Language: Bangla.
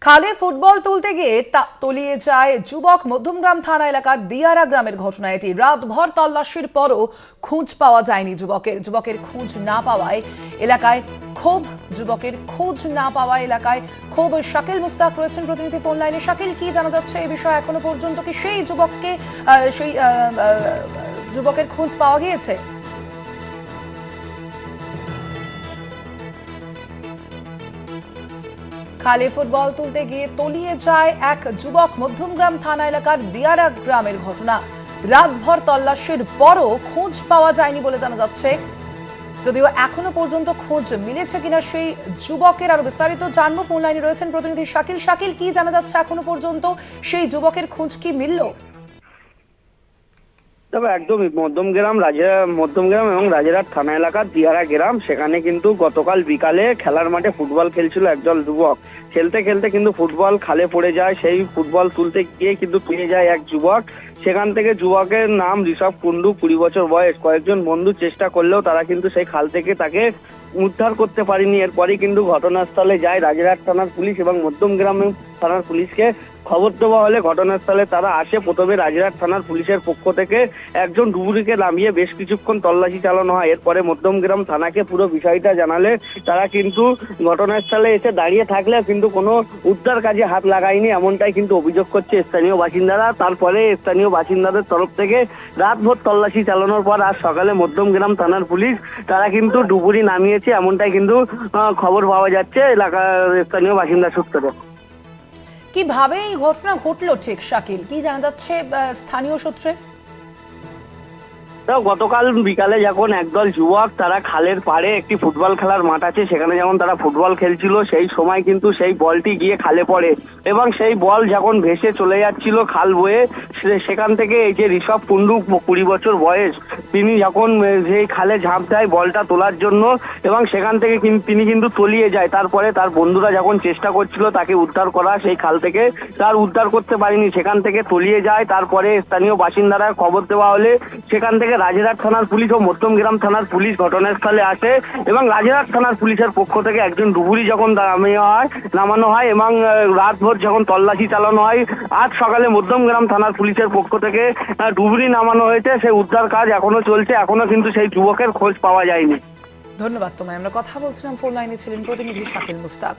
খালে ফুটবল তুলতে গিয়ে তলিয়ে যায় যুবক। মধ্যমগ্রাম থানা এলাকার দিয়ারা গ্রামের ঘটনা এটি। রাতভর তল্লাশির পরও খোঁজ পাওয়া যায়নি যুবকের খোঁজ না পাওয়ায় এলাকায় ক্ষোভ। শাকিল মুস্তাক রয়েছেন প্রতিনিধি ফোন লাইনে। শাকিল, কি জানা যাচ্ছে এই বিষয়ে এখনো পর্যন্ত? কি সেই যুবকের খোঁজ পাওয়া গিয়েছে? খালে ফুটবল তুলতে গিয়ে তলিয়ে যায় এক যুবক। মধ্যমগ্রাম থানা এলাকার দিয়ারা গ্রামের ঘটনা। রাতভর তল্লাশির পরও খোঁজ পাওয়া যায়নি বলে জানা যাচ্ছে। যদিও এখনো পর্যন্ত খোঁজ মিলেছে কিনা সেই যুবকের, আরো বিস্তারিত জানবো। ফোন লাইনে রয়েছেন প্রতিনিধি শাকিল। শাকিল, কি জানা যাচ্ছে এখনো পর্যন্ত? সেই যুবকের খোঁজ কি মিলল? তবে একদমই মধ্যমগ্রাম এবং রাজারহাট থানা এলাকার দিয়ারা গ্রাম, সেখানে কিন্তু গতকাল বিকালে খেলার মাঠে ফুটবল খেলছিল একদল যুবক। খেলতে খেলতে কিন্তু ফুটবল খালে পড়ে যায়। সেই ফুটবল তুলতে গিয়ে কিন্তু পেয়ে যায় এক যুবক। সেখান থেকে যুবকের নাম ঋষভ কুন্ডু, 20 বছর বয়স। কয়েকজন বন্ধু চেষ্টা করলেও তারা কিন্তু সেই খাল থেকে তাকে উদ্ধার করতে পারেনি। এরপরই কিন্তু ঘটনাস্থলে যায় রাজারহাট থানার পুলিশ এবং মধ্যমগ্রাম থানার পুলিশকে খবর দেওয়া হলে ঘটনাস্থলে তারা আসে। প্রথমে রাজারহাট থানার পুলিশের পক্ষ থেকে একজন ডুবুরিকে নামিয়ে বেশ কিছুক্ষণ তল্লাশি চালানো হয়। এরপরে মধ্যমগ্রাম থানাকে পুরো বিষয়টা জানালে তারা কিন্তু ঘটনাস্থলে এসে দাঁড়িয়ে থাকলে কিন্তু কোনো উদ্ধার কাজে হাত লাগায়নি, এমনটাই কিন্তু অভিযোগ করছে স্থানীয় বাসিন্দারা। তারপরে স্থানীয় বাসিন্দাদের তরফ থেকে রাতভর তল্লাশি চালানোর পর আজ সকালে মধ্যমগ্রাম থানার পুলিশ তারা কিন্তু ডুবুরি নামিয়েছে, এমনটাই কিন্তু খবর পাওয়া যাচ্ছে এলাকার স্থানীয় বাসিন্দা সূত্রে। কিভাবে এই ঘটনা ঘটলো ঠিক শাকিল, কি জানা যাচ্ছে স্থানীয় সূত্রে? গতকাল বিকালে যখন একদল যুবক তারা খালের পাড়ে একটি ফুটবল খেলার মাঠ আছে, সেখানে যখন তারা ফুটবল খেলছিল সেই সময় কিন্তু সেই বলটি গিয়ে খালে পড়ে এবং সেই বল যখন ভেসে চলে যাচ্ছিল খাল বয়ে, সেখান থেকে এই যে ঋষভ কুন্ডু, 20 বছর বয়স, তিনি যখন সেই খালে ঝাঁপ দেয় বলটা তোলার জন্য এবং সেখান থেকে তিনি কিন্তু তলিয়ে যায়। তারপরে তার বন্ধুরা যখন চেষ্টা করছিল তাকে উদ্ধার করা, সেই খাল থেকে তার উদ্ধার করতে পারেনি, সেখান থেকে তলিয়ে যায়। তারপরে স্থানীয় বাসিন্দারা খবর দেওয়া হলে সেখান থেকে রাজারহাট থানার পুলিশ ও মধ্যমগ্রাম থানার পুলিশ ঘটনাস্থলে আসে এবং রাজারহাট থানার পুলিশের পক্ষ থেকে একজন ডুবুরি যখন নামানো হয় এবং রাতভর যখন তল্লাশি চালানো হয়, আজ সকালে মধ্যমগ্রাম থানার পুলিশের পক্ষ থেকে ডুবুরি নামানো হয়েছে। সেই উদ্ধার কাজ এখনো চলছে, এখনো কিন্তু সেই যুবকের খোঁজ পাওয়া যায়নি। ধন্যবাদ তোমায়। আমরা কথা বলছিলাম, ফোন লাইনে ছিলেন প্রতিনিধি শাকিল মুস্তাক।